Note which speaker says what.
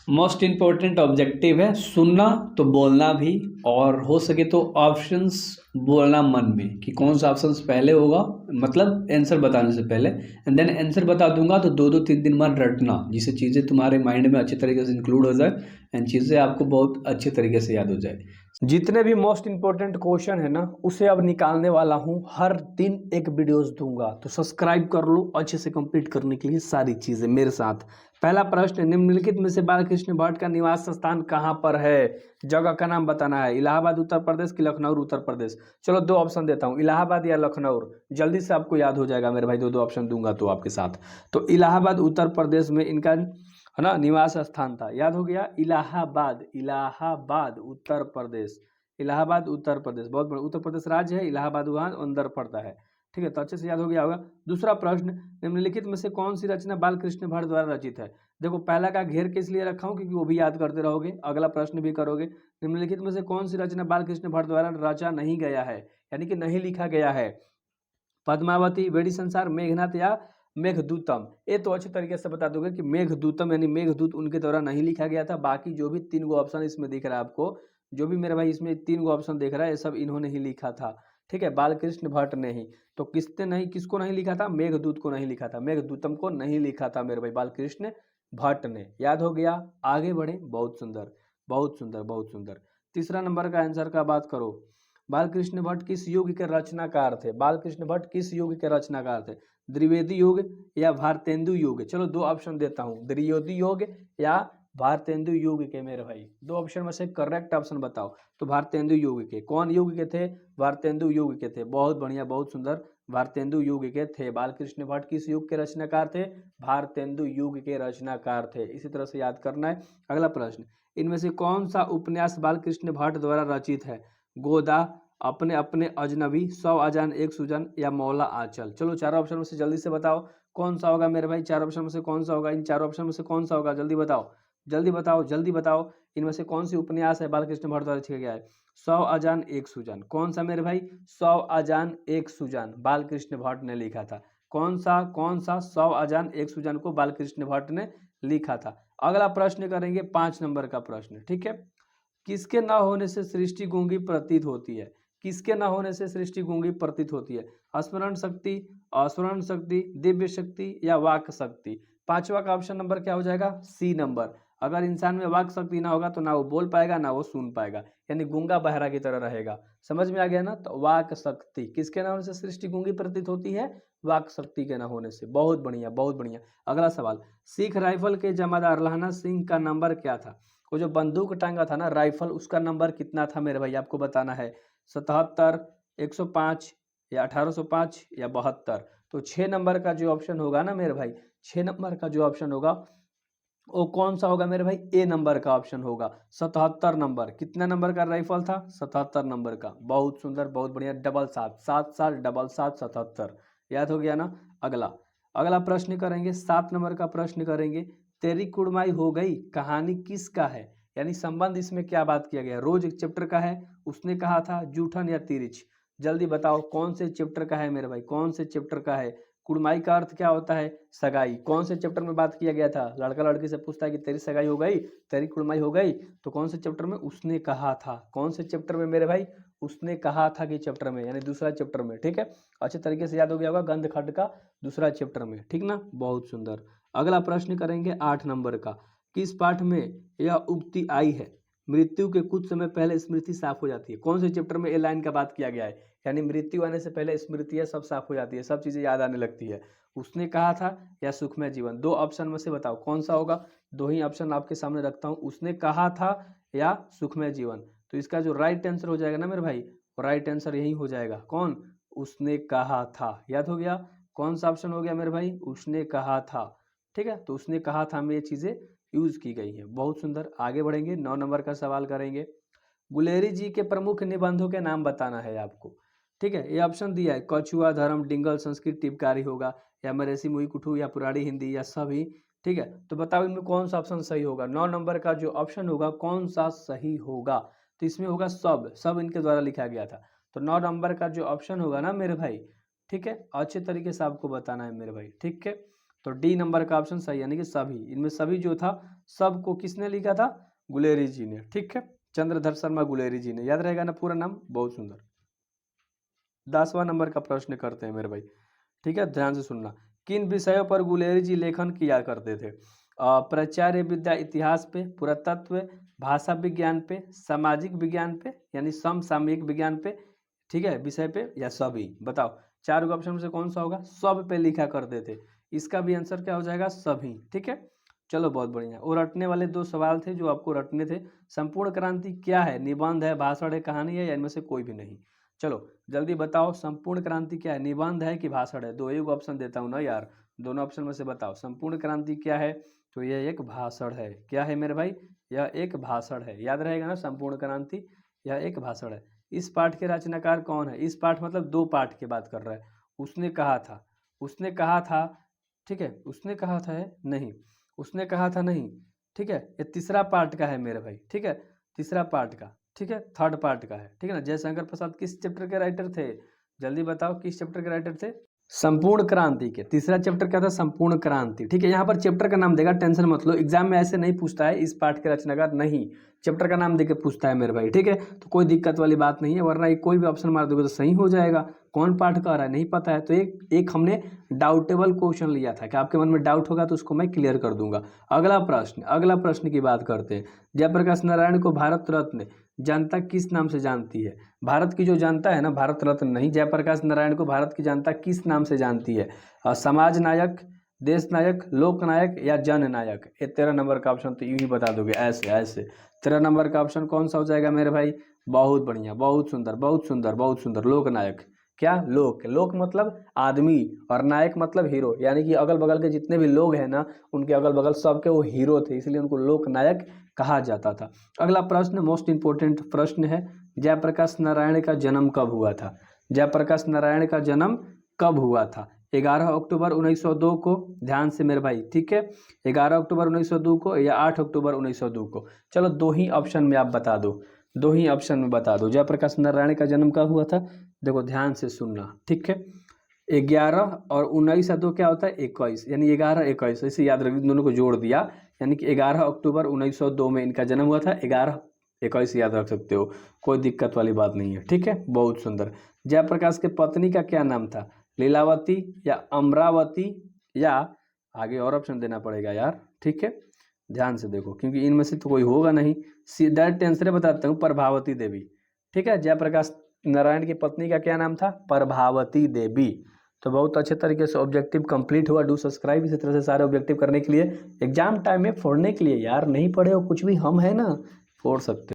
Speaker 1: Most important objective है सुनना तो बोलना भी, और हो सके तो ऑप्शंस बोलना मन में कि कौन सा ऑप्शंस पहले होगा, मतलब आंसर बताने से पहले, एंड देन आंसर बता दूंगा तो 2-3 दिन बाद रटना, जिससे चीज़ें तुम्हारे माइंड में अच्छे तरीके से इंक्लूड हो जाए एंड चीज़ें आपको बहुत अच्छे तरीके से याद हो जाए। जितने भी मोस्ट इंपॉर्टेंट क्वेश्चन है ना उसे अब निकालने वाला हूँ, हर दिन एक वीडियोस दूंगा, तो सब्सक्राइब कर लो अच्छे से कंप्लीट करने के लिए सारी चीजें मेरे साथ। पहला प्रश्न, निम्नलिखित में से बालकृष्ण भट्ट का निवास स्थान कहाँ पर है? जगह का नाम बताना है। इलाहाबाद उत्तर प्रदेश की लखनऊ उत्तर प्रदेश? चलो दो ऑप्शन देता हूँ, इलाहाबाद या लखनऊ, जल्दी से आपको याद हो जाएगा मेरे भाई, दो दो ऑप्शन दूंगा तो आपके साथ। तो इलाहाबाद उत्तर प्रदेश में इनका है ना निवास स्थान था, याद हो गया, इलाहाबाद, इलाहाबाद उत्तर प्रदेश, इलाहाबाद उत्तर प्रदेश, बहुत बड़ा उत्तर प्रदेश राज्य है, इलाहाबाद वहाँ अंदर पड़ता है। ठीक है, तो अच्छे से याद हो गया होगा। दूसरा प्रश्न, निम्नलिखित में से कौन सी रचना बालकृष्ण भट्ट द्वारा रचित है? देखो पहला का घेर के इसलिए रखा हूँ क्योंकि वो भी याद करते रहोगे, अगला प्रश्न भी करोगे। निम्नलिखित में से कौन सी रचना बालकृष्ण भट्ट द्वारा रचा नहीं गया है, यानी कि नहीं लिखा गया है? पद्मावती, वेड़ी संसार, मेघनाथ या मेघदूतम? ये तो अच्छे तरीके से बता दोगे कि मेघदूतम यानी मेघदूत उनके द्वारा नहीं लिखा गया था। बाकी जो भी 3 गो ऑप्शन इसमें दिख रहा है आपको, जो भी मेरे भाई इसमें 3 गो ऑप्शन दिख रहा है, ये सब इन्होंने ही लिखा था। ठीक है, बालकृष्ण भट्ट ने ही। तो किसने नहीं, किसको नहीं लिखा था? मेघदूत को नहीं लिखा था, मेघदूतम को नहीं लिखा था मेरे भाई बालकृष्ण भट्ट ने। याद हो गया, आगे बढ़े, बहुत सुंदर, बहुत सुंदर, बहुत सुंदर। तीसरा नंबर का आंसर का बात करो, बालकृष्ण भट्ट किस युग के रचनाकार थे? बालकृष्ण भट्ट किस युग के रचनाकार थे? द्विवेदी युग या भारतेंदु युग? चलो दो ऑप्शन देता हूँ, द्विवेदी युग या भारतेंदु युग के मेरे भाई, दो ऑप्शन में से करेक्ट ऑप्शन बताओ। तो भारतेंदु युग के, कौन युग के थे? भारतेंदु युग के थे, बहुत बढ़िया, बहुत सुंदर, भारतेंदु युग के थे। बालकृष्ण भट्ट किस युग के रचनाकार थे? भारतेंदु युग के रचनाकार थे। इसी तरह से याद करना है। अगला प्रश्न, इनमें से कौन सा उपन्यास बालकृष्ण भट्ट द्वारा रचित है? गोदा, अपने अपने अजनबी, 100 अजान एक सुजन या मौला आंचल? चलो चारों ऑप्शन में से जल्दी से बताओ कौन सा होगा मेरे भाई, चार ऑप्शन में से कौन सा होगा, इन चारों ऑप्शन में से कौन सा होगा, जल्दी बताओ, जल्दी बताओ, जल्दी बताओ। इनमें से कौन सी उपन्यास है बालकृष्ण भट्ट द्वारा लिखा गया है? 100 अजान एक सुजन, कौन सा मेरे भाई? 100 अजान एक सुजन बालकृष्ण भट्ट ने लिखा था। कौन सा, कौन सा? 100 अजान एक सुजन को बालकृष्ण भट्ट ने लिखा था। अगला प्रश्न करेंगे 5 नंबर का प्रश्न, ठीक है। किसके न होने से सृष्टि गूंगी प्रतीत होती है? किसके न होने से सृष्टि गूंगी प्रतीत होती है? स्मरण शक्ति, अस्मरण शक्ति, दिव्य शक्ति या वाक शक्ति? पांचवा का ऑप्शन नंबर क्या हो जाएगा? C number. अगर इंसान में वाक शक्ति ना होगा तो ना वो बोल पाएगा ना वो सुन पाएगा, यानी गूंगा बहरा की तरह रहेगा। समझ में आ गया ना? तो वाक शक्ति, किसके न होने से सृष्टि गूंगी प्रतीत होती है? वाक शक्ति के न होने से। बहुत बढ़िया, बहुत बढ़िया। अगला सवाल, सिख राइफल के जमादार लहना सिंह का नंबर क्या था? वो जो बंदूक टांगा था ना राइफल, उसका नंबर कितना था मेरे भाई, आपको बताना है। 77, 105 या 1805 या 72? तो 6 नंबर का जो ऑप्शन होगा ना मेरे भाई, 6 नंबर का जो ऑप्शन होगा वो कौन सा होगा मेरे भाई? ए नंबर का ऑप्शन होगा, 77 नंबर। कितना नंबर का राइफल था? 77 नंबर का। बहुत सुंदर, बहुत बढ़िया, डबल सात, 7 7 डबल 7 77, याद हो गया ना? अगला, अगला प्रश्न करेंगे, 7 नंबर का प्रश्न करेंगे, तेरी कुड़माई हो गई कहानी किसका है? यानी संबंध इसमें क्या बात किया गया? रोज एक चैप्टर का है, उसने कहा था, जूठन या तिरिच? जल्दी बताओ कौन से चैप्टर का है मेरे भाई, कौन से चैप्टर का है? कुड़माई का अर्थ क्या होता है? सगाई। कौन से चैप्टर में बात किया गया था? लड़का लड़की से पूछता है कि तेरी सगाई हो गई, तेरी कुड़माई हो गई, तो कौन से चैप्टर में? उसने कहा था। कौन से चैप्टर में मेरे भाई? उसने कहा था कि चैप्टर में, यानी दूसरा चैप्टर में। ठीक है, अच्छे तरीके से याद हो गया होगा, गंध खंड का दूसरा चैप्टर में, ठीक ना? बहुत सुंदर। अगला प्रश्न करेंगे 8 नंबर का, किस पाठ में यह उक्ति आई है, मृत्यु के कुछ समय पहले स्मृति साफ हो जाती है? कौन से चैप्टर में ये लाइन का बात किया गया है? यानी मृत्यु आने से पहले स्मृतियां सब साफ हो जाती है, सब चीजें याद आने लगती है। उसने कहा था या सुखमय जीवन? दो ऑप्शन में से बताओ कौन सा होगा। दो ही ऑप्शन आपके सामने रखता हूं, उसने कहा था या सुखमय जीवन। तो इसका जो राइट आंसर हो जाएगा ना मेरे भाई, राइट आंसर यही हो जाएगा, कौन? उसने कहा था। याद हो गया? कौन सा ऑप्शन हो गया मेरे भाई? उसने कहा था। ठीक है, तो उसने कहा था में ये चीजें यूज की गई है। बहुत सुंदर, आगे बढ़ेंगे, 9 नंबर का सवाल करेंगे। गुलेरी जी के प्रमुख निबंधों के नाम बताना है आपको। ठीक है, ये ऑप्शन दिया है, कछुआ, धर्म, डिंगल, संस्कृत, टिपकारी होगा, या मरेसी मुई कुठू, या पुरानी हिंदी, या सभी? ठीक है, तो बताओ इनमें कौन सा ऑप्शन सही होगा? 9 नंबर का जो ऑप्शन होगा कौन सा सही होगा? तो इसमें होगा सब, सब इनके द्वारा लिखा गया था। तो 9 नंबर का जो ऑप्शन होगा ना मेरे भाई, ठीक है, अच्छे तरीके से आपको बताना है मेरे भाई, ठीक है। तो डी नंबर का ऑप्शन सही, यानी कि सभी। इनमें सभी जो था, सब को किसने लिखा था? गुलेरी जी ने। ठीक है, चंद्रधर शर्मा गुलेरी जी ने। याद रहेगा ना पूरा नाम? बहुत सुंदर। 10वां नंबर का प्रश्न करते हैं मेरे भाई। ठीक है, ध्यान से सुनना। किन विषयों पर गुलेरी जी लेखन किया करते थे? प्राचार्य विद्या इतिहास पे, पुरातत्व, भाषा विज्ञान पे, सामाजिक विज्ञान पे यानी समसामयिक विज्ञान पे, ठीक है, विषय पे, या सभी? बताओ, चार ऑप्शन में से कौन सा होगा? सब पे लिखा करते थे। इसका भी आंसर क्या हो जाएगा? सभी। ठीक है, चलो बहुत बढ़िया। और रटने वाले दो सवाल थे जो आपको रटने थे। संपूर्ण क्रांति क्या है? निबंध है, भाषण है, कहानी है, या इनमें से कोई भी नहीं? चलो जल्दी बताओ, संपूर्ण क्रांति क्या है? निबंध है कि भाषण है? दो एक ऑप्शन देता हूँ ना यार, दोनों ऑप्शन में से बताओ संपूर्ण क्रांति क्या है? तो यह एक भाषण है। क्या है मेरे भाई? यह एक भाषण है। याद रहेगा ना, संपूर्ण क्रांति यह एक भाषण है। इस पाठ के रचनाकार कौन है? इस पाठ मतलब दो पाठ की बात कर रहा है। उसने कहा था, उसने कहा था, ठीक है, उसने कहा था है? नहीं, उसने कहा था नहीं। ठीक है, ये तीसरा पार्ट का है मेरे भाई। ठीक है, तीसरा पार्ट का, ठीक है, थर्ड पार्ट का है। ठीक है ना। जयशंकर प्रसाद किस चैप्टर के राइटर थे? जल्दी बताओ, किस चैप्टर के राइटर थे? संपूर्ण क्रांति के। तीसरा चैप्टर क्या था? संपूर्ण क्रांति। ठीक है, यहाँ पर चैप्टर का नाम देगा, टेंशन मत लो, एग्जाम में ऐसे नहीं पूछता है इस पाठ के रचनाकार, नहीं, चैप्टर का नाम देके पूछता है मेरे भाई। ठीक है, तो कोई दिक्कत वाली बात नहीं है, वरना ये कोई भी ऑप्शन मार दोगे तो सही हो जाएगा। कौन पाठ कह रहा है नहीं पता है तो एक हमने डाउटेबल क्वेश्चन लिया था कि आपके मन में डाउट होगा तो उसको मैं क्लियर कर दूंगा। अगला प्रश्न की बात करते हैं। जयप्रकाश नारायण को भारत रत्न जनता किस नाम से जानती है? भारत की जो जनता है ना, भारत रत्न नहीं, जयप्रकाश नारायण को भारत की जनता किस नाम से जानती है? समाज नायक, देश नायक, लोक नायक, या जन नायक? ये 13 नंबर का ऑप्शन तो यूं ही बता दोगे ऐसे ऐसे। 13 नंबर का ऑप्शन कौन सा हो जाएगा मेरे भाई? बहुत बढ़िया, बहुत सुंदर, बहुत सुंदर, बहुत सुंदर। लोक नायक। क्या? लोक। लोक मतलब आदमी, और नायक मतलब हीरो, यानी कि अगल बगल के जितने भी लोग हैं ना, उनके अगल बगल सबके वो हीरो थे, इसलिए उनको लोक नायक कहा जाता था। अगला प्रश्न मोस्ट इंपोर्टेंट प्रश्न है, जयप्रकाश नारायण का जन्म कब हुआ था? जयप्रकाश नारायण का जन्म कब हुआ था? 11 अक्टूबर 1902 को, ध्यान से मेरे भाई, ठीक है, 11 अक्टूबर 1902 को, या 8 अक्टूबर 1902 को? चलो दो ही ऑप्शन में आप बता दो, दो ही ऑप्शन में बता दो, जयप्रकाश नारायण का जन्म कब हुआ था? देखो ध्यान से सुनना, ठीक है, 11 और 19 या 2 क्या होता है? 21, यानी 11-21, ऐसे याद रखिए, दोनों को जोड़ दिया, यानी कि 11 अक्टूबर 1902 में इनका जन्म हुआ था। 11-21 याद रख सकते हो, कोई दिक्कत वाली बात नहीं है। ठीक है, बहुत सुंदर। जयप्रकाश के पत्नी का क्या नाम था? लीलावती, या अमरावती, या आगे और ऑप्शन देना पड़ेगा यार। ठीक है, ध्यान से देखो, क्योंकि इनमें से तो कोई होगा नहीं। डायरेक्ट आंसर बताता हूँ, प्रभावती देवी। ठीक है, जयप्रकाश नारायण की पत्नी का क्या नाम था? प्रभावती देवी। तो बहुत अच्छे तरीके से ऑब्जेक्टिव कंप्लीट हुआ। डू सब्सक्राइब इसी तरह से सारे ऑब्जेक्टिव करने के लिए, एग्जाम टाइम में फोड़ने के लिए यार। नहीं पढ़े हो कुछ भी, हम है ना, फोड़ सकते।